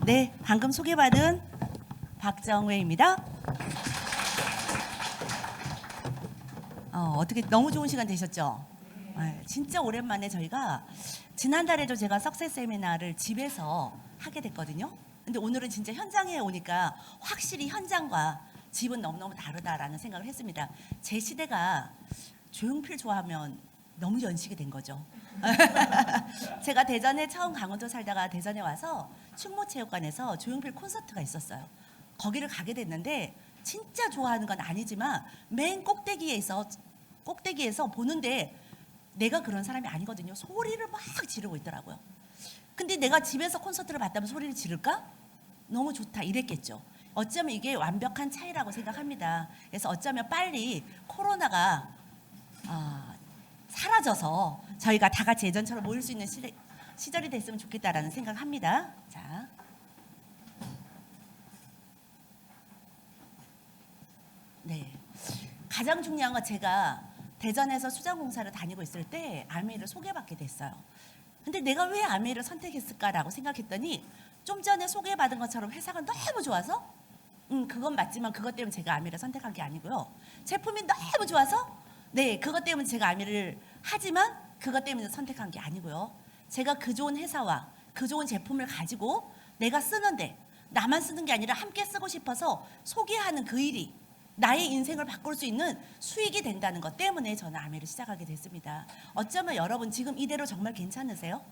네, 방금 소개받은 박정회입니다. 어떻게 너무 좋은 시간 되셨죠? 네, 진짜 오랜만에 저희가 지난달에도 제가 석세스 세미나를 집에서 하게 됐거든요. 근데 오늘은 진짜 현장에 오니까 확실히 현장과 집은 너무너무 다르다라는 생각을 했습니다. 제 시대가 조용필 좋아하면 너무 연식이 된 거죠. 제가 대전에 처음 강원도 살다가 대전에 와서 충무체육관에서 조용필 콘서트가 있었어요. 거기를 가게 됐는데 진짜 좋아하는 건 아니지만 맨 꼭대기에서 보는데 내가 그런 사람이 아니거든요. 소리를 막 지르고 있더라고요. 근데 내가 집에서 콘서트를 봤다면 소리를 지를까? 너무 좋다 이랬겠죠. 어쩌면 이게 완벽한 차이라고 생각합니다. 그래서 어쩌면 빨리 코로나가 사라져서 저희가 다 같이 예전처럼 모일 수 있는 시절이 됐으면 좋겠다라는 생각합니다. 자, 네. 가장 중요한 건 제가 대전에서 수장공사를 다니고 있을 때 아메이를 소개받게 됐어요. 근데 내가 왜 아메이를 선택했을까라고 생각했더니 좀 전에 소개받은 것처럼 회사가 너무 좋아서 그건 맞지만 그것 때문에 제가 아메이를 선택한 게 아니고요. 제품이 너무 좋아서 네, 그것 때문에 제가 아메이를 하지만 그것 때문에 선택한 게 아니고요. 제가 그 좋은 회사와 그 좋은 제품을 가지고 내가 쓰는데 나만 쓰는 게 아니라 함께 쓰고 싶어서 소개하는 그 일이 나의 인생을 바꿀 수 있는 수익이 된다는 것 때문에 저는 아메를 시작하게 됐습니다. 어쩌면 여러분 지금 이대로 정말 괜찮으세요?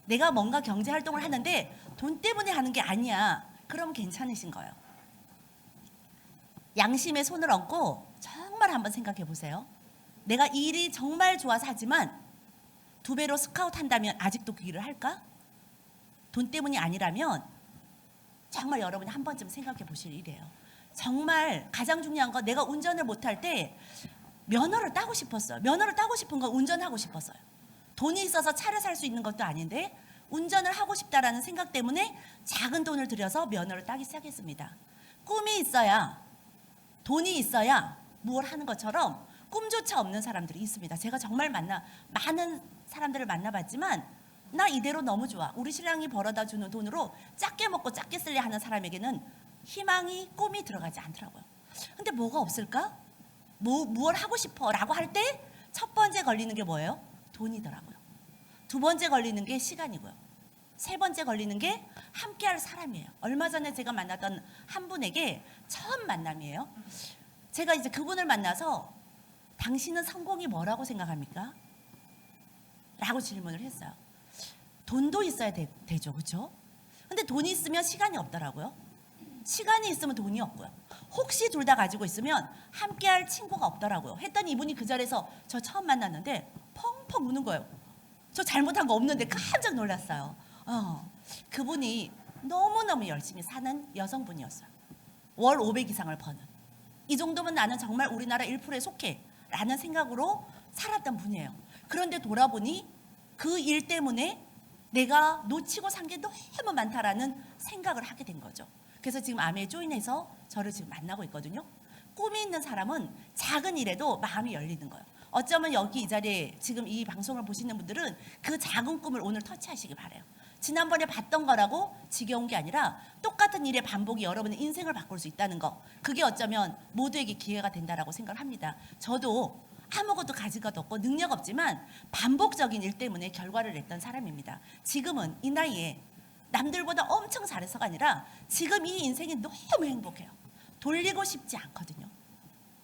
내가 뭔가 경제 활동을 하는데 돈 때문에 하는 게 아니야. 그럼 괜찮으신 거예요. 양심에 손을 얹고 정말 한번 생각해 보세요. 내가 이 일이 정말 좋아서 하지만 2배로 스카우트 한다면 아직도 그 일을 할까? 돈 때문이 아니라면 정말 여러분이 한 번쯤 생각해 보실 일이에요. 정말 가장 중요한 건 내가 운전을 못할 때 면허를 따고 싶었어요. 면허를 따고 싶은 건 운전하고 싶었어요. 돈이 있어서 차를 살 수 있는 것도 아닌데 운전을 하고 싶다라는 생각 때문에 작은 돈을 들여서 면허를 따기 시작했습니다. 꿈이 있어야 돈이 있어야 무엇을 하는 것처럼 꿈조차 없는 사람들이 있습니다. 제가 정말 많은 사람들을 만나봤지만 나 이대로 너무 좋아. 우리 신랑이 벌어다 주는 돈으로 작게 먹고 작게 쓸래 하는 사람에게는 희망이 꿈이 들어가지 않더라고요. 근데 뭐가 없을까? 무엇 하고 싶어 라고 할 때 첫 번째 걸리는 게 뭐예요? 돈이더라고요. 두 번째 걸리는 게 시간이고요. 세 번째 걸리는 게 함께할 사람이에요. 얼마 전에 제가 만났던 한 분에게 처음 만남이에요. 제가 이제 그분을 만나서 당신은 성공이 뭐라고 생각합니까? 라고 질문을 했어요. 돈도 있어야 되죠. 그렇죠? 근데 돈이 있으면 시간이 없더라고요. 시간이 있으면 돈이 없고요. 혹시 둘 다 가지고 있으면 함께할 친구가 없더라고요. 했더니 이분이 그 자리에서 저 처음 만났는데 펑펑 우는 거예요. 저 잘못한 거 없는데 깜짝 놀랐어요. 그분이 너무너무 열심히 사는 여성분이었어요. 월 500 이상을 버는. 이 정도면 나는 정말 우리나라 1%에 속해 라는 생각으로 살았던 분이에요. 그런데 돌아보니 그 일 때문에 내가 놓치고 산 게 너무 많다라는 생각을 하게 된 거죠. 그래서 지금 아메에 조인해서 저를 지금 만나고 있거든요. 꿈이 있는 사람은 작은 일에도 마음이 열리는 거예요. 어쩌면 여기 이 자리에 지금 이 방송을 보시는 분들은 그 작은 꿈을 오늘 터치하시기 바라요. 지난번에 봤던 거라고 지겨운 게 아니라 똑같은 일의 반복이 여러분의 인생을 바꿀 수 있다는 거. 그게 어쩌면 모두에게 기회가 된다라고 생각을 합니다. 저도 아무것도 가진 것도 없고 능력 없지만 반복적인 일 때문에 결과를 냈던 사람입니다. 지금은 이 나이에 남들보다 엄청 잘해서가 아니라 지금 이 인생이 너무 행복해요. 돌리고 싶지 않거든요.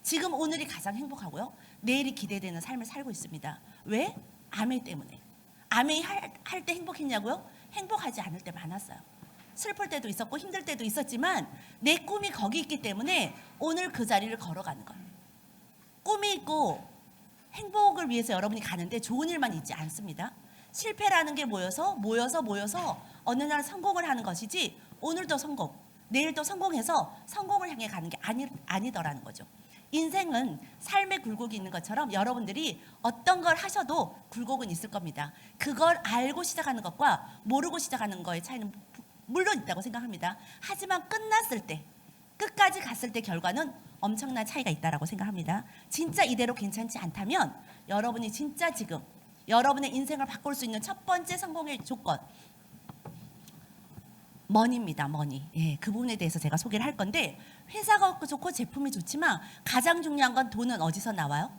지금 오늘이 가장 행복하고요. 내일이 기대되는 삶을 살고 있습니다. 왜? 아메이 때문에. 아메이 할 때 행복했냐고요? 행복하지 않을 때 많았어요. 슬플 때도 있었고 힘들 때도 있었지만 내 꿈이 거기 있기 때문에 오늘 그 자리를 걸어가는 거예요. 꿈이 있고 행복을 위해서 여러분이 가는데 좋은 일만 있지 않습니다. 실패라는 게 모여서 어느 날 성공을 하는 것이지 오늘도 성공, 내일도 성공해서 성공을 향해 가는 게 아니더라는 거죠. 인생은 삶의 굴곡이 있는 것처럼 여러분들이 어떤 걸 하셔도 굴곡은 있을 겁니다. 그걸 알고 시작하는 것과 모르고 시작하는 거의 차이는 물론 있다고 생각합니다. 하지만 끝났을 때, 끝까지 갔을 때 결과는 엄청난 차이가 있다고 생각합니다. 진짜 이대로 괜찮지 않다면 여러분이 진짜 지금 여러분의 인생을 바꿀 수 있는 첫 번째 성공의 조건, 머니입니다. 머니. 예, 그 부분에 대해서 제가 소개를 할 건데 회사가 좋고 제품이 좋지만 가장 중요한 건 돈은 어디서 나와요?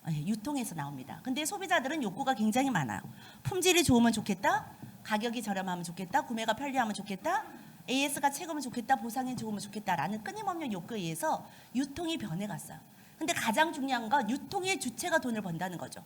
유통에서 나옵니다. 근데 소비자들은 욕구가 굉장히 많아요. 품질이 좋으면 좋겠다. 가격이 저렴하면 좋겠다. 구매가 편리하면 좋겠다. AS가 최고면 좋겠다. 보상이 좋으면 좋겠다라는 끊임없는 욕구에 의해서 유통이 변해갔어요. 근데 가장 중요한 건 유통의 주체가 돈을 번다는 거죠.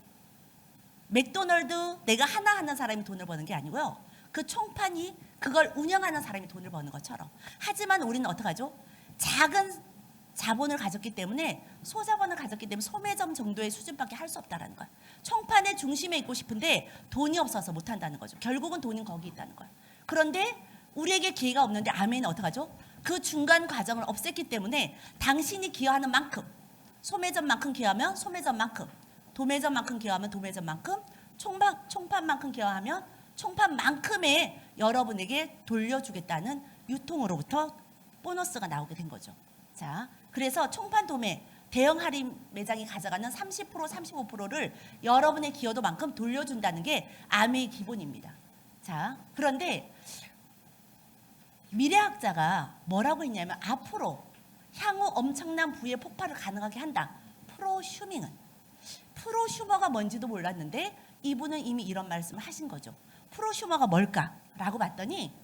맥도널드 내가 하나 하는 사람이 돈을 버는 게 아니고요. 그 총판이 그걸 운영하는 사람이 돈을 버는 것처럼. 하지만 우리는 어떡하죠? 작은 자본을 가졌기 때문에 소자본을 가졌기 때문에 소매점 정도의 수준밖에 할 수 없다는 거예요. 총판의 중심에 있고 싶은데 돈이 없어서 못한다는 거죠. 결국은 돈은 거기 있다는 거예요. 그런데 우리에게 기회가 없는데 아멘은 어떡하죠? 그 중간 과정을 없앴기 때문에 당신이 기여하는 만큼 소매점만큼 기여하면 소매점만큼 도매점만큼 기여하면 도매점만큼 총판만큼 기여하면 총판만큼의 여러분에게 돌려주겠다는 유통으로부터 보너스가 나오게 된 거죠. 자, 그래서 총판 도매 대형 할인 매장이 가져가는 30% 35%를 여러분의 기여도만큼 돌려준다는 게 아메의 기본입니다. 자, 그런데 미래학자가 뭐라고 했냐면 앞으로 향후 엄청난 부의 폭발을 가능하게 한다. 프로슈밍은. 프로슈머가 뭔지도 몰랐는데 이분은 이미 이런 말씀을 하신 거죠. 프로슈머가 뭘까라고 봤더니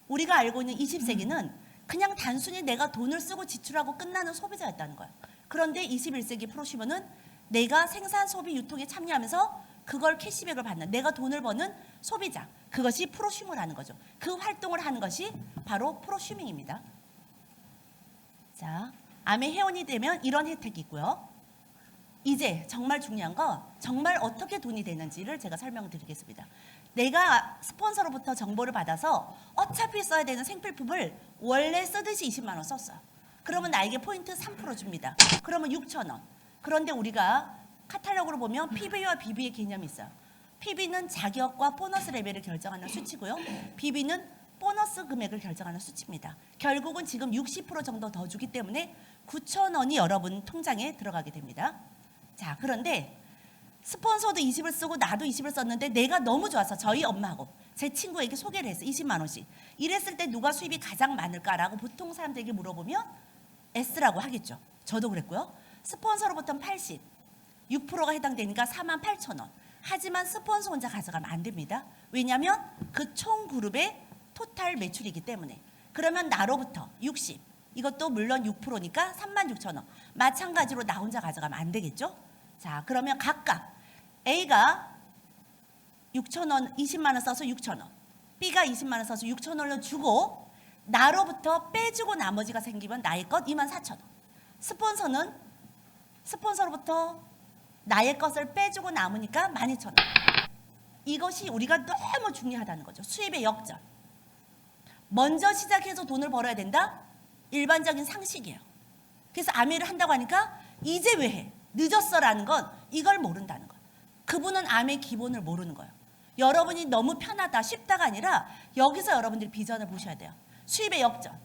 우리가 알고 있는 20세기는 그냥 단순히 내가 돈을 쓰고 지출하고 끝나는 소비자였다는 거예요. 그런데 21세기 프로슈머는 내가 생산, 소비, 유통에 참여하면서 그걸 캐시백을 받는 내가 돈을 버는 소비자. 그것이 프로슈머라는 거죠. 그 활동을 하는 것이 바로 프로슈밍입니다. 자, 암의 회원이 되면 이런 혜택이 있고요. 이제 정말 중요한 건 정말 어떻게 돈이 되는지를 제가 설명드리겠습니다. 내가 스폰서로부터 정보를 받아서 어차피 써야 되는 생필품을 원래 쓰듯이 20만 원 썼어요. 그러면 나에게 포인트 3% 줍니다. 그러면 6,000원. 그런데 우리가 카탈로그로 보면 PB와 BB의 개념이 있어요. PB는 자격과 보너스 레벨을 결정하는 수치고요. BB는 보너스 금액을 결정하는 수치입니다. 결국은 지금 60% 정도 더 주기 때문에 9,000원이 여러분 통장에 들어가게 됩니다. 자, 그런데 스폰서도 20을 쓰고 나도 20을 썼는데 내가 너무 좋아서 저희 엄마하고 제 친구에게 소개를 했어요. 20만 원씩. 이랬을 때 누가 수입이 가장 많을까라고 보통 사람들에게 물어보면 S라고 하겠죠. 저도 그랬고요. 스폰서로부터는 80, 6%가 해당되니까 48,000원. 하지만 스폰서 혼자 가져가면 안 됩니다. 왜냐하면 그 총 그룹의 토탈 매출이기 때문에. 그러면 나로부터 60, 이것도 물론 6%니까 36,000원. 마찬가지로 나 혼자 가져가면 안 되겠죠. 자, 그러면 각각 A가 6,000원, 20만 원 써서 6,000원, B가 20만 원 써서 6,000원을 주고 나로부터 빼주고 나머지가 생기면 나의 것 24,000원. 스폰서로부터 나의 것을 빼주고 남으니까 12,000원. 이것이 우리가 너무 중요하다는 거죠. 수입의 역전. 먼저 시작해서 돈을 벌어야 된다? 일반적인 상식이에요. 그래서 아메를 한다고 하니까 이제 왜 해? 늦었어라는 건 이걸 모른다는 거예요. 그분은 암의 기본을 모르는 거예요. 여러분이 너무 편하다, 쉽다가 아니라 여기서 여러분들이 비전을 보셔야 돼요. 수입의 역전.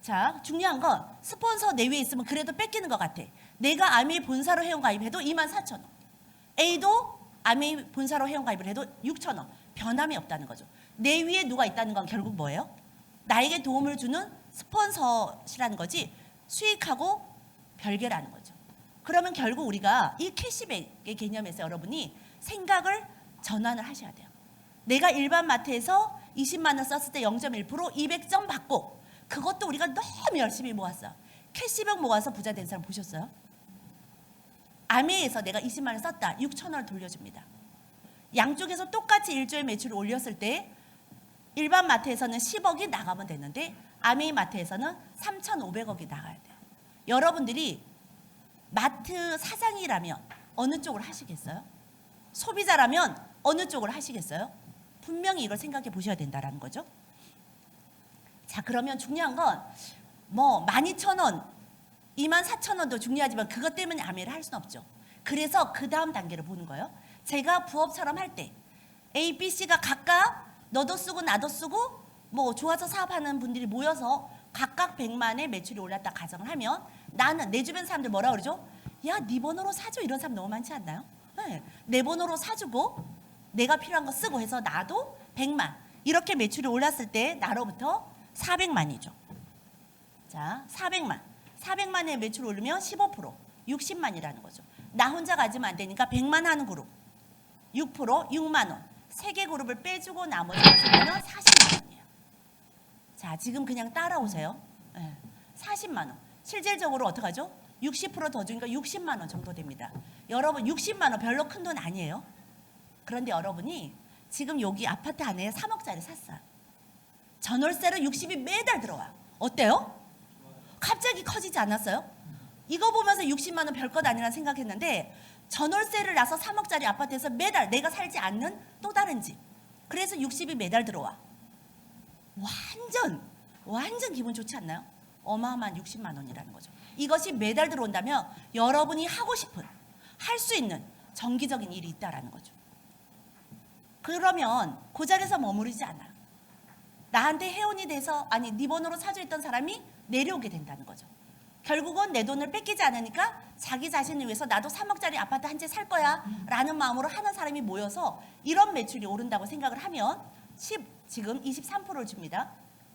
자, 중요한 건 스폰서 내외에 있으면 그래도 뺏기는 것 같아. 내가 아메이 본사로 회원가입해도 24,000원. A도 아메이 본사로 회원가입을 해도 6,000원. 변함이 없다는 거죠. 내 위에 누가 있다는 건 결국 뭐예요? 나에게 도움을 주는 스폰서시라는 거지 수익하고 별개라는 거죠. 그러면 결국 우리가 이 캐시백의 개념에서 여러분이 생각을 전환을 하셔야 돼요. 내가 일반 마트에서 20만 원 썼을 때 0.1% 200점 받고 그것도 우리가 너무 열심히 모았어. 캐시백 모아서 부자 된 사람 보셨어요? 아메에서 내가 20만 원 썼다. 6,000원을 돌려줍니다. 양쪽에서 똑같이 1조의 매출을 올렸을 때 일반 마트에서는 10억이 나가면 되는데 아메이 마트에서는 3,500억이 나가야 돼요. 여러분들이 마트 사장이라면 어느 쪽을 하시겠어요? 소비자라면 어느 쪽을 하시겠어요? 분명히 이걸 생각해 보셔야 된다는 거죠. 자, 그러면 중요한 건 뭐 12,000원, 24,000원도 중요하지만 그것 때문에 아메를 할 수는 없죠. 그래서 그 다음 단계를 보는 거예요. 제가 부업처럼 할 때 A, B, C가 각각 너도 쓰고 나도 쓰고 뭐 좋아서 사업하는 분들이 모여서 각각 100만의 매출이 올랐다 가정을 하면 나는 내 주변 사람들 뭐라 그러죠? 야, 네 번호로 사줘. 이런 사람 너무 많지 않나요? 네. 내 번호로 사주고 내가 필요한 거 쓰고 해서 나도 100만 이렇게 매출이 올랐을 때 나로부터 400만이죠. 자, 400만에 매출 오르면 15%, 60만이라는 거죠. 나 혼자 가지면 안 되니까 100만 하는 그룹, 6%, 6만 원. 3개 그룹을 빼주고 나머지가 생기면 40만 원이에요. 자, 지금 그냥 따라오세요. 40만 원. 실질적으로 어떡하죠? 60%더 주니까 60만 원 정도 됩니다. 여러분 60만 원 별로 큰 돈 아니에요. 그런데 여러분이 지금 여기 아파트 안에 3억짜리 샀어요. 전월세로 60이 매달 들어와. 어때요? 갑자기 커지지 않았어요? 이거 보면서 60만 원 별것 아니라 생각했는데 전월세를 나서 3억짜리 아파트에서 매달 내가 살지 않는 또 다른 집. 그래서 60이 매달 들어와. 완전 기분 좋지 않나요? 어마어마한 60만 원이라는 거죠. 이것이 매달 들어온다면 여러분이 하고 싶은, 할 수 있는 정기적인 일이 있다라는 거죠. 그러면 그 자리에서 머무르지 않아요. 나한테 회원이 돼서 아니 네 번호로 사주했던 사람이 내려오게 된다는 거죠. 결국은 내 돈을 뺏기지 않으니까 자기 자신을 위해서 나도 3억짜리 아파트 한 채 살 거야 라는 마음으로 하는 사람이 모여서 이런 매출이 오른다고 생각을 하면 지금 23%를 줍니다.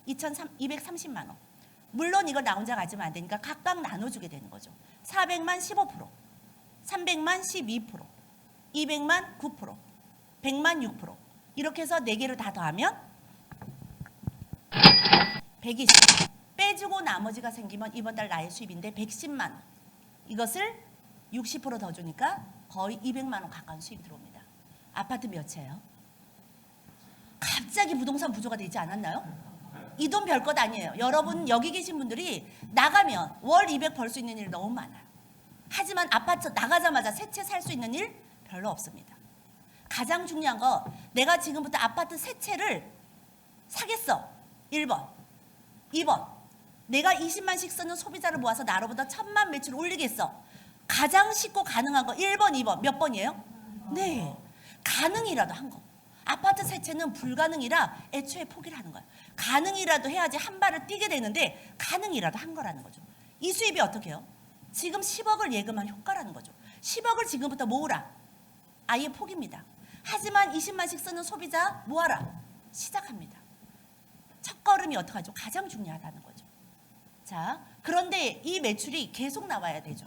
230만 원. 물론 이걸 나 혼자 가지면 안 되니까 각각 나눠주게 되는 거죠. 400만 15%, 300만 12%, 200만 9%, 100만 6%. 이렇게 해서 4개를 다 더하면 120. 빼주고 나머지가 생기면 이번 달 나의 수입인데 110만 원. 이것을 60%더 주니까 거의 200만 원 가까운 수입이 들어옵니다. 아파트 몇 채예요? 갑자기 부동산 부조가 되지 않았나요? 이 돈 별것 아니에요. 여러분 여기 계신 분들이 나가면 월 200 벌 수 있는 일 너무 많아요. 하지만 아파트 나가자마자 새 채 살 수 있는 일 별로 없습니다. 가장 중요한 거 내가 지금부터 아파트 새 채를 사겠어. 1번. 2번. 내가 20만씩 쓰는 소비자를 모아서 나로부터 1000만 매출 올리겠어. 가장 쉽고 가능한 거 1번, 2번. 몇 번이에요? 네. 가능이라도 한 거. 아파트 새 채는 불가능이라 애초에 포기를 하는 거예요. 가능이라도 해야지 한 발을 뛰게 되는데 가능이라도 한 거라는 거죠. 이 수입이 어떻게 해요? 지금 10억을 예금한 효과라는 거죠. 10억을 지금부터 모으라. 아예 포기입니다. 하지만 20만씩 쓰는 소비자 모아라. 시작합니다. 첫 걸음이 어떡하죠? 가장 중요하다는 거죠. 자, 그런데 이 매출이 계속 나와야 되죠.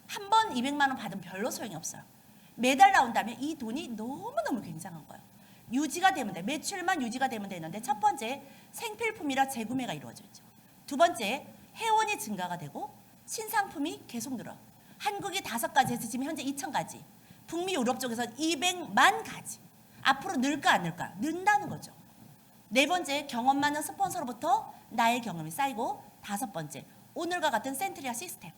한 번 200만 원 받으면 별로 소용이 없어요. 매달 나온다면 이 돈이 너무너무 굉장한 거예요. 유지가 되면 돼. 매출만 유지가 되면 되는데 첫 번째 생필품이라 재구매가 이루어져 있죠. 두 번째 회원이 증가가 되고 신상품이 계속 늘어. 한국이 5가지에서 지금 현재 2000가지. 북미 유럽 쪽에서 200만 가지. 앞으로 늘까 안 늘까? 는다는 거죠. 네 번째 경험 많은 스폰서로부터 나의 경험이 쌓이고 다섯 번째 오늘과 같은 센트리아 시스템.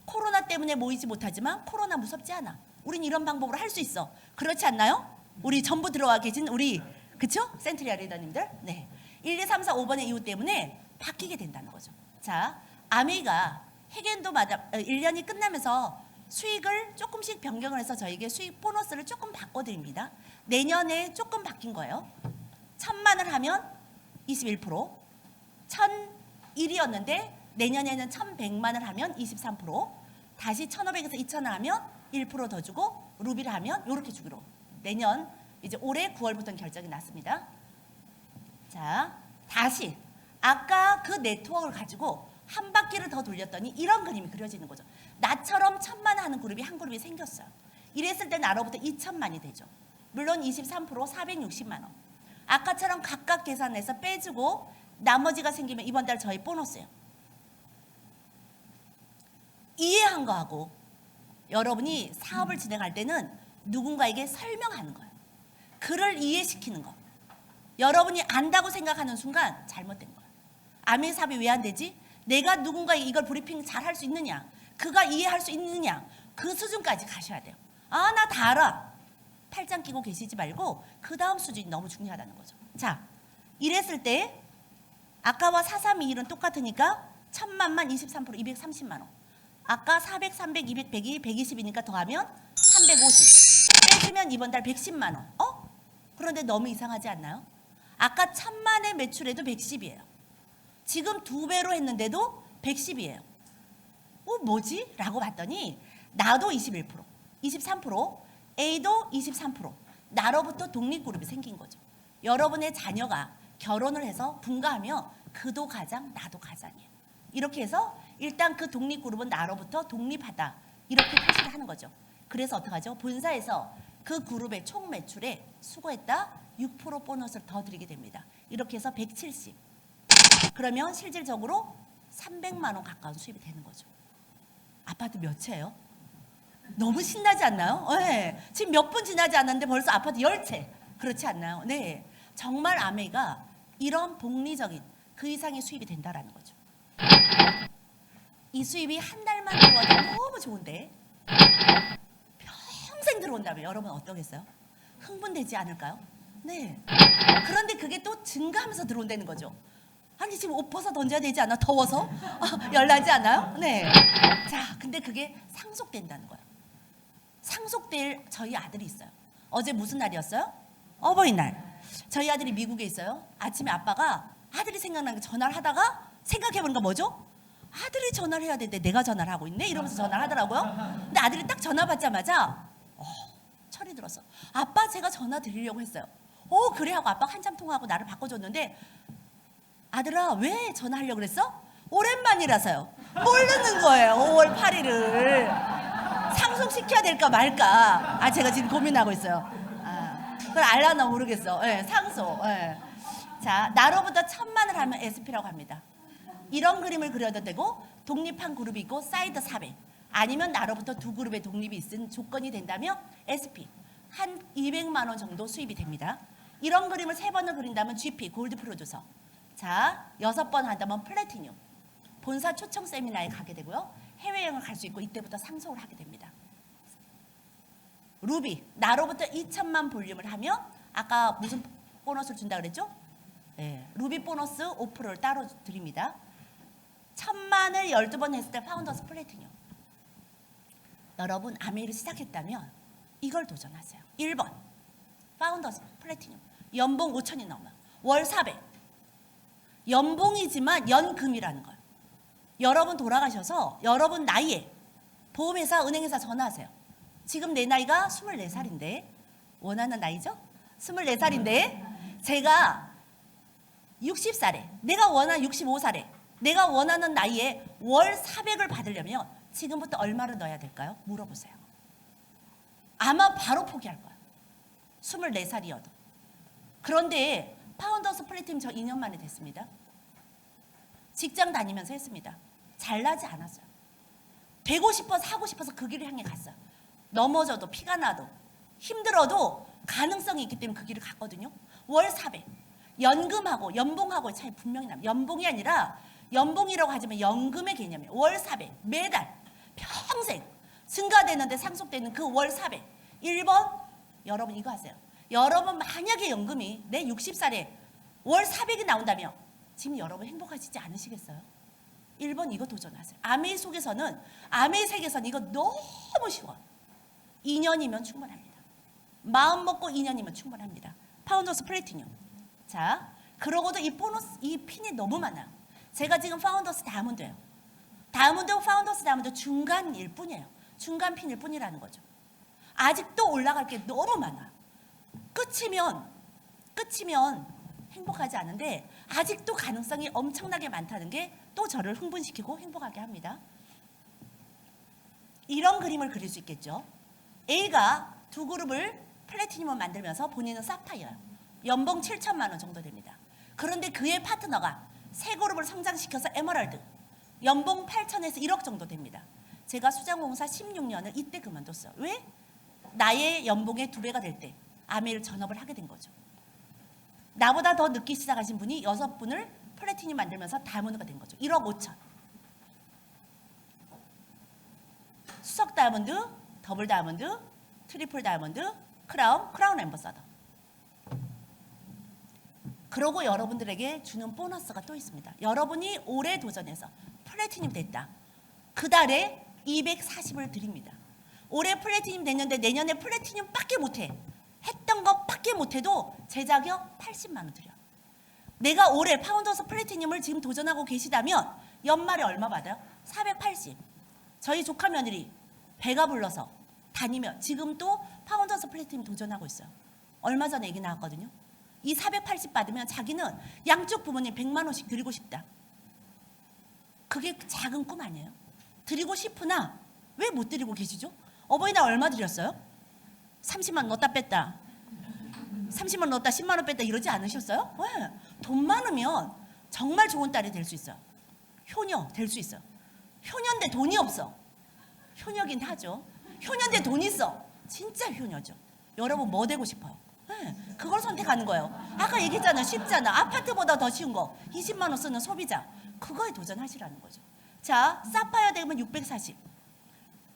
코로나 때문에 모이지 못하지만 코로나 무섭지 않아. 우린 이런 방법으로 할 수 있어. 그렇지 않나요? 우리 전부 들어와 계신 우리 그쵸? 센트리아 리더님들. 네. 1, 2, 3, 4, 5번의 이유 때문에 바뀌게 된다는 거죠. 자, 아메이가 해겐도마다 1년이 끝나면서 수익을 조금씩 변경을 해서 저에게 수익 보너스를 조금 바꿔드립니다. 내년에 조금 바뀐 거예요. 1000만을 하면 21%, 1001이었는데 내년에는 1100만을 하면 23%, 다시 1500에서 2000을 하면 1%더 주고 루비를 하면 이렇게 주기로. 내년 이제 올해 9월부터 결정이 났습니다. 자, 다시 아까 그 네트워크를 가지고 한 바퀴를 더 돌렸더니 이런 그림이 그려지는 거죠. 나처럼 1000만 하는 그룹이 한 그룹이 생겼어요. 이랬을 때 나로부터 2000만이 되죠. 물론 23% 460만 원. 아까처럼 각각 계산해서 빼주고 나머지가 생기면 이번 달 저희 보너스예요. 이해한 거하고 여러분이 사업을 진행할 때는 누군가에게 설명하는 거예요. 그를 이해시키는 거. 여러분이 안다고 생각하는 순간 잘못된 거예요. 아멘 사업이 왜 안 되지? 내가 누군가에게 이걸 브리핑 잘 할 수 있느냐? 그가 이해할 수 있느냐? 그 수준까지 가셔야 돼요. 아, 나 다 알아. 팔짱 끼고 계시지 말고 그 다음 수준이 너무 중요하다는 거죠. 자, 이랬을 때 아까와 4321은 똑같으니까 1000만만 23% 230만 원. 아까 400, 300, 200, 100이 120이니까 더하면 350. 빼주면 이번 달 110만 원. 그런데 너무 이상하지 않나요? 아까 1000만의 매출에도 110이에요. 지금 2배로 했는데도 110이에요. 뭐지? 라고 봤더니 나도 21%, 23%, A도 23%. 나로부터 독립그룹이 생긴 거죠. 여러분의 자녀가 결혼을 해서 분가하면 그도 가장 나도 가장이에요. 이렇게 해서 일단 그 독립그룹은 나로부터 독립하다 이렇게 표시를 하는 거죠. 그래서 어떡하죠? 본사에서 그 그룹의 총 매출에 수고했다 6% 보너스를 더 드리게 됩니다. 이렇게 해서 170. 그러면 실질적으로 300만 원 가까운 수입이 되는 거죠. 아파트 몇 채예요? 너무 신나지 않나요? 네. 지금 몇 분 지나지 않았는데 벌써 아파트 10채. 그렇지 않나요? 네. 정말 아메이가 이런 복리적인 그 이상의 수입이 된다라는 거죠. 이 수입이 한 달만 들어와도 너무 좋은데 평생 들어온다면 여러분 어떠겠어요? 흥분되지 않을까요? 네. 그런데 그게 또 증가하면서 들어온다는 거죠. 아니 지금 옷 벗어 던져야 되지 않아? 더워서? 열나지 않아요? 네. 자, 근데 그게 상속된다는 거예요. 상속될 저희 아들이 있어요. 어제 무슨 날이었어요? 어버이날. 저희 아들이 미국에 있어요. 아침에 아빠가 아들이 생각나는 게 전화를 하다가 생각해보니까 뭐죠? 아들이 전화를 해야 되는데 내가 전화를 하고 있네? 이러면서 전화를 하더라고요. 근데 아들이 딱 전화 받자마자 철이 들었어. 아빠 제가 전화 드리려고 했어요. 그래 하고 아빠가 한참 통화하고 나를 바꿔줬는데 아들아 왜 전화하려고 그랬어? 오랜만이라서요. 모르는 거예요. 5월 8일을 상속시켜야 될까 말까. 제가 지금 고민하고 있어요. 그걸 알라나 모르겠어. 네, 상속. 네. 자, 나로부터 1000만을 하면 SP라고 합니다. 이런 그림을 그려도 되고 독립한 그룹이 있고 사이드 400 아니면 나로부터 두 그룹의 독립이 있은 조건이 된다면 SP 한 200만 원 정도 수입이 됩니다. 이런 그림을 3번을 그린다면 GP 골드 프로듀서. 자, 6번 한다면 플래티늄. 본사 초청 세미나에 가게 되고요. 해외여행을 갈 수 있고 이때부터 상속을 하게 됩니다. 루비, 나로부터 2천만 볼륨을 하면 아까 무슨 보너스를 준다 그랬죠? 네, 루비 보너스 5%를 따로 드립니다. 1000만을 12번 했을 때 파운더스 플래티늄. 여러분 아메이를 시작했다면 이걸 도전하세요. 1번 파운더스 플래티늄. 연봉 5천이 넘어요. 월 400. 연봉이지만 연금이라는 거예요. 여러분 돌아가셔서 여러분 나이에 보험회사, 은행회사 전화하세요. 지금 내 나이가 24살인데 원하는 나이죠? 24살인데 제가 60살에 내가 원하는 65살에 내가 원하는 나이에 월 400을 받으려면 지금부터 얼마를 넣어야 될까요? 물어보세요. 아마 바로 포기할 거예요. 24살이어도. 그런데 파운더스 플래티늄 저 2년 만에 됐습니다. 직장 다니면서 했습니다. 잘나지 않았어요. 되고 싶어서 하고 싶어서 그 길을 향해 갔어요. 넘어져도 피가 나도 힘들어도 가능성이 있기 때문에 그 길을 갔거든요. 월 400. 연금하고 연봉하고의 차이 분명히 납니다. 연봉이 아니라 연봉이라고 하지만 연금의 개념이에요. 월 400. 매달 평생 증가되는데 상속되는 그 월 400. 1번 여러분 이거 하세요. 여러분 만약에 연금이 내 60살에 월 400이 나온다면 지금 여러분 행복하시지 않으시겠어요? 1번 이거 도전하세요. 아메이 속에서는 아메이 세계에서는 이거 너무 쉬워. 2년이면 충분합니다. 마음 먹고 2년이면 충분합니다. 파운더스 플래티늄. 자, 그러고도 이 보너스 이 핀이 너무 많아요. 제가 지금 파운더스 다이아몬드예요. 다이아몬드 파운더스 다이아몬드 중간일 뿐이에요. 중간 핀일 뿐이라는 거죠. 아직도 올라갈 게 너무 많아요. 끝이면 행복하지 않은데 아직도 가능성이 엄청나게 많다는 게 또 저를 흥분시키고 행복하게 합니다. 이런 그림을 그릴 수 있겠죠. A가 두 그룹을 플래티늄을 만들면서 본인은 사파이어예요. 연봉 7천만 원 정도 됩니다. 그런데 그의 파트너가 세 그룹을 성장시켜서 에메랄드. 연봉 8천에서 1억 정도 됩니다. 제가 수장공사 16년을 이때 그만뒀어요. 왜? 나의 연봉의 2배가 될 때 아메이를 전업을 하게 된 거죠. 나보다 더 늦게 시작하신 분이 6분을 플래티늄 만들면서 다이아몬드가 된 거죠. 1억 5천. 수석 다이아몬드, 더블 다이아몬드, 트리플 다이아몬드, 크라운 앰버서더. 그러고 여러분들에게 주는 보너스가 또 있습니다. 여러분이 올해 도전해서 플래티늄 됐다. 그 달에 240을 드립니다. 올해 플래티늄 됐는데 내년에 플래티늄밖에 못해. 했던 것밖에 못해도 제 자격 80만 원 드려. 내가 올해 파운더스 플래티늄을 지금 도전하고 계시다면 연말에 얼마 받아요? 480. 저희 조카 며느리 배가 불러서 다니며 지금 또 파운더스 플래티늄 도전하고 있어요. 얼마 전에 얘기 나왔거든요. 이 480 받으면 자기는 양쪽 부모님 100만 원씩 드리고 싶다. 그게 작은 꿈 아니에요? 드리고 싶으나 왜 못 드리고 계시죠? 어버이날 얼마 드렸어요? 30만 원 넣었다 뺐다. 30만 원 넣었다 10만 원 뺐다 이러지 않으셨어요? 왜? 돈 많으면 정말 좋은 딸이 될 수 있어요. 효녀 될 수 있어요. 효녀인데 돈이 없어. 효녀긴 하죠. 효녀인데 돈 있어. 진짜 효녀죠. 여러분 뭐 되고 싶어요? 네, 그걸 선택하는 거예요. 아까 얘기했잖아요. 쉽잖아. 아파트보다 더 쉬운 거. 20만 원 쓰는 소비자. 그거에 도전하시라는 거죠. 자, 사파이어 되면 640.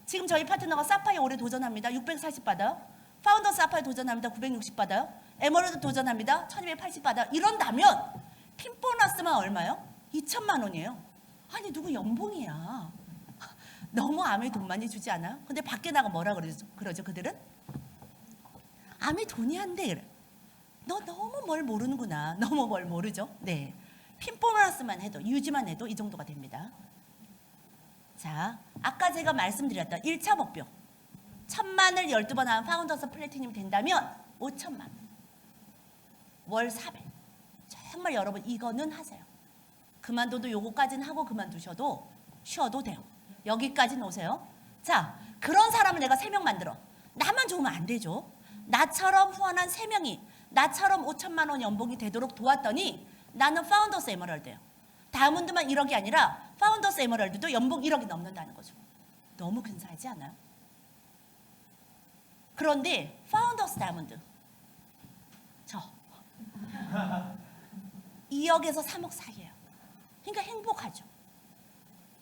지금 저희 파트너가 사파이어 올해 도전합니다. 640 받아요. 파운더 사파이어 도전합니다. 960 받아요. 에메랄드 도전합니다. 1280 받아요. 이런다면 팀 보너스만 얼마요? 2천만 원이에요. 아니 누구 연봉이야. 너무 암에 돈 많이 주지 않아요? 근데 밖에 나가 뭐라 그러죠 그들은? 암이 돈이 안 돼. 그래. 너 너무 뭘 모르는구나. 너무 뭘 모르죠? 네. 핀 보너스만 해도 유지만 해도 이 정도가 됩니다. 자, 아까 제가 말씀드렸던 1차 목표 1000만을 12번 하면 파운더스 플래티늄 된다면 5천만 월 400. 정말 여러분 이거는 하세요. 그만둬도 요거까지는 하고 그만두셔도 쉬어도 돼요. 여기까지는 오세요. 자, 그런 사람을 내가 3명 만들어. 나만 좋으면 안 되죠. 나처럼 후원한 3명이 나처럼 5천만 원 연봉이 되도록 도왔더니 나는 파운더스 에메랄드예요. 다이아몬드만 1억이 아니라 파운더스 에메랄드도 연봉 1억이 넘는다는 거죠. 너무 근사하지 않아요? 그런데 파운더스 다이아몬드 저 2억에서 3억 사이예요. 그러니까 행복하죠.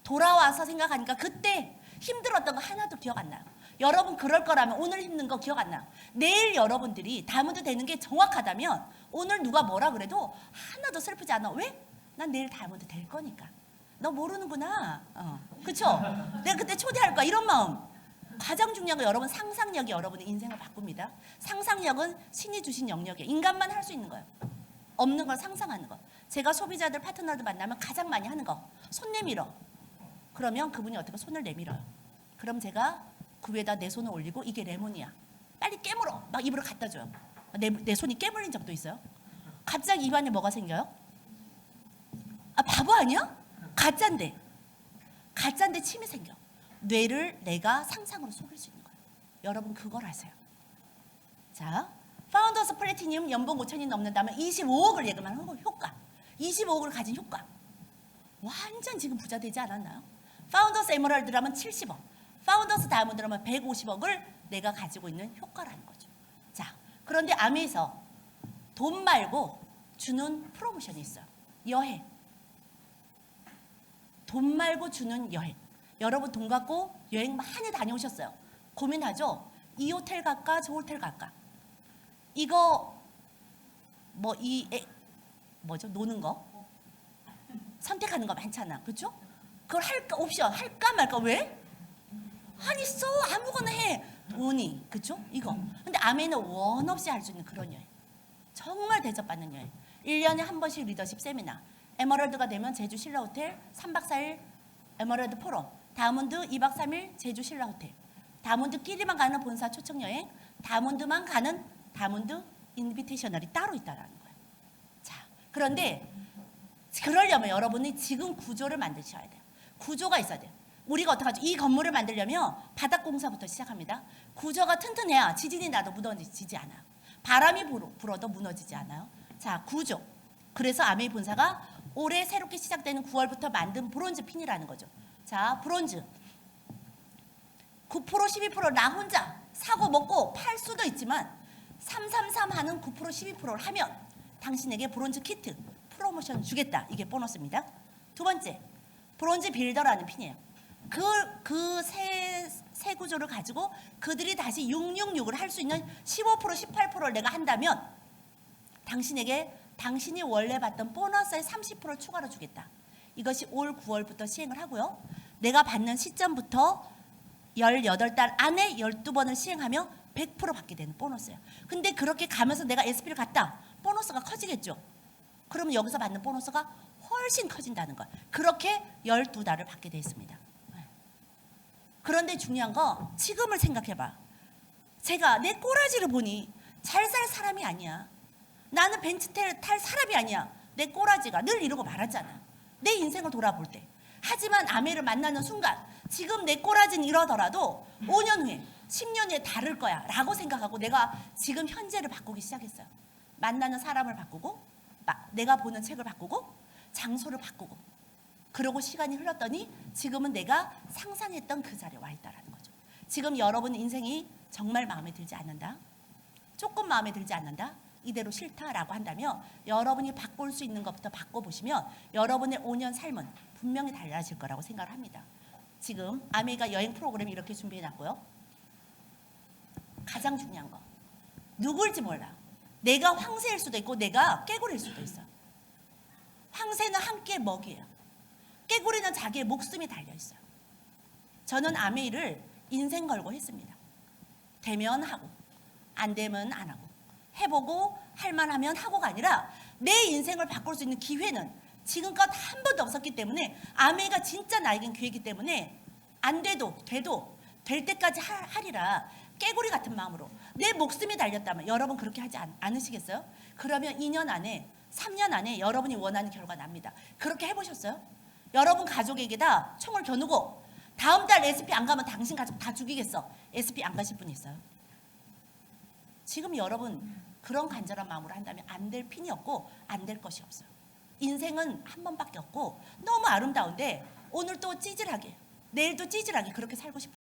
돌아와서 생각하니까 그때 힘들었던 거 하나도 기억 안 나요. 여러분 그럴 거라면 오늘 힘든 거 기억 안 나요. 내일 여러분들이 다이아몬드 되는 게 정확하다면 오늘 누가 뭐라 그래도 하나도 슬프지 않아. 왜? 난 내일 다이아몬드 될 거니까. 너 모르는구나. 그쵸? 내가 그때 초대할 거야. 이런 마음. 가장 중요한 건 여러분 상상력이 여러분의 인생을 바꿉니다. 상상력은 신이 주신 영역이에요. 인간만 할 수 있는 거예요. 없는 걸 상상하는 거. 제가 소비자들 파트너들 만나면 가장 많이 하는 거. 손 내밀어. 그러면 그분이 어떻게 손을 내밀어요. 그럼 제가 그 위에다 내 손을 올리고 이게 레몬이야. 빨리 깨물어. 막 입으로 갖다 줘요. 내 손이 깨물린 적도 있어요. 갑자기 입안에 뭐가 생겨요? 아 바보 아니야? 가짜인데. 가짜인데 침이 생겨. 뇌를 내가 상상으로 속일 수 있는 거예요. 여러분 그걸 아세요. 자, 파운더스 플래티늄 연봉 5천이 넘는다면 25억을 예금하는 효과. 25억을 가진 효과. 완전 지금 부자 되지 않았나요? 파운더스 에메랄드라면 70억. 파운더스 다이아몬드라면 150억을 내가 가지고 있는 효과라는 거죠. 자, 그런데 아메에서 돈 말고 주는 프로모션이 있어요. 여행. 돈 말고 주는 여행. 여러분 돈 갖고 여행 많이 다녀오셨어요. 고민하죠? 이 호텔 갈까 저 호텔 갈까? 이거 뭐죠? 노는 거 선택하는 거 많잖아. 그렇죠? 그걸 할까 옵션 할까 말까 왜? 아니 써 아무거나 해. 돈이 그렇죠? 이거. 근데 아메는 원 없이 할 수 있는 그런 여행. 정말 대접받는 여행. 1년에 한 번씩 리더십 세미나. 에메랄드가 되면 제주 신라 호텔 3박 4일 에메랄드 포럼. 다이아몬드 2박 3일 제주 신라 호텔. 다이아몬드끼리만 가는 본사 초청 여행. 다이아몬드만 가는 다이아몬드 인비테이셔널이 따로 있다라는 거예요. 자, 그런데 그러려면 여러분이 지금 구조를 만드셔야 돼요. 구조가 있어야 돼요. 우리가 어떡하죠? 이 건물을 만들려면 바닥공사부터 시작합니다. 구조가 튼튼해야 지진이 나도 무너지지 않아요. 바람이 불어도 무너지지 않아요. 자, 구조. 그래서 아메이 본사가 올해 새롭게 시작되는 9월부터 만든 브론즈 핀이라는 거죠. 자, 브론즈 9% 12%나 혼자 사고 먹고 팔 수도 있지만 333 하는 9% 12%를 하면 당신에게 브론즈 키트 프로모션 주겠다. 이게 보너스입니다. 두 번째, 브론즈 빌더라는 핀이에요. 그 세 구조를 가지고 그들이 다시 666을 할 수 있는 15% 18%를 내가 한다면 당신에게 당신이 원래 받던 보너스의 30%를 추가로 주겠다. 이것이 올 9월부터 시행을 하고요. 내가 받는 시점부터 18달 안에 12번을 시행하며 100% 받게 되는 보너스예요. 근데 그렇게 가면서 내가 SP를 갔다. 보너스가 커지겠죠. 그러면 여기서 받는 보너스가 훨씬 커진다는 거예요. 그렇게 12달을 받게 돼 있습니다. 그런데 중요한 거 지금을 생각해봐. 제가 내 꼬라지를 보니 잘 살 사람이 아니야. 나는 벤츠 탈 사람이 아니야. 내 꼬라지가 늘 이러고 말하잖아. 내 인생을 돌아볼 때. 하지만 아메를 만나는 순간 지금 내 꼬라지는 이러더라도 5년 후에 10년 후에 다를 거야 라고 생각하고 내가 지금 현재를 바꾸기 시작했어요. 만나는 사람을 바꾸고 내가 보는 책을 바꾸고 장소를 바꾸고 그러고 시간이 흘렀더니 지금은 내가 상상했던 그 자리에 와 있다라는 거죠. 지금 여러분 인생이 정말 마음에 들지 않는다, 조금 마음에 들지 않는다, 이대로 싫다라고 한다면 여러분이 바꿀 수 있는 것부터 바꿔보시면 여러분의 5년 삶은 분명히 달라질 거라고 생각을 합니다. 지금 아메이가 여행 프로그램 이렇게 준비해놨고요. 가장 중요한 거, 누굴지 몰라. 내가 황새일 수도 있고 내가 깨구리일 수도 있어. 황새는 한 끼의 먹이에요. 깨구리는 자기의 목숨이 달려있어요. 저는 아메이를 인생 걸고 했습니다. 되면 하고 안 되면 안 하고 해보고 할만하면 하고가 아니라 내 인생을 바꿀 수 있는 기회는 지금껏 한 번도 없었기 때문에 아메이가 진짜 나에겐 기회이기 때문에 안 돼도 될 때까지 하리라. 깨구리 같은 마음으로 내 목숨이 달렸다면 여러분 그렇게 하지 않으시겠어요? 그러면 2년 안에 3년 안에 여러분이 원하는 결과 납니다. 그렇게 해보셨어요? 여러분 가족에게다 총을 겨누고 다음 달 SP 안 가면 당신 가족 다 죽이겠어. SP 안 가실 분 있어요? 지금 여러분 그런 간절한 마음으로 한다면 안 될 핀이 없고 안 될 것이 없어요. 인생은 한 번밖에 없고 너무 아름다운데 오늘 또 찌질하게 내일 또 찌질하게 그렇게 살고 싶어요.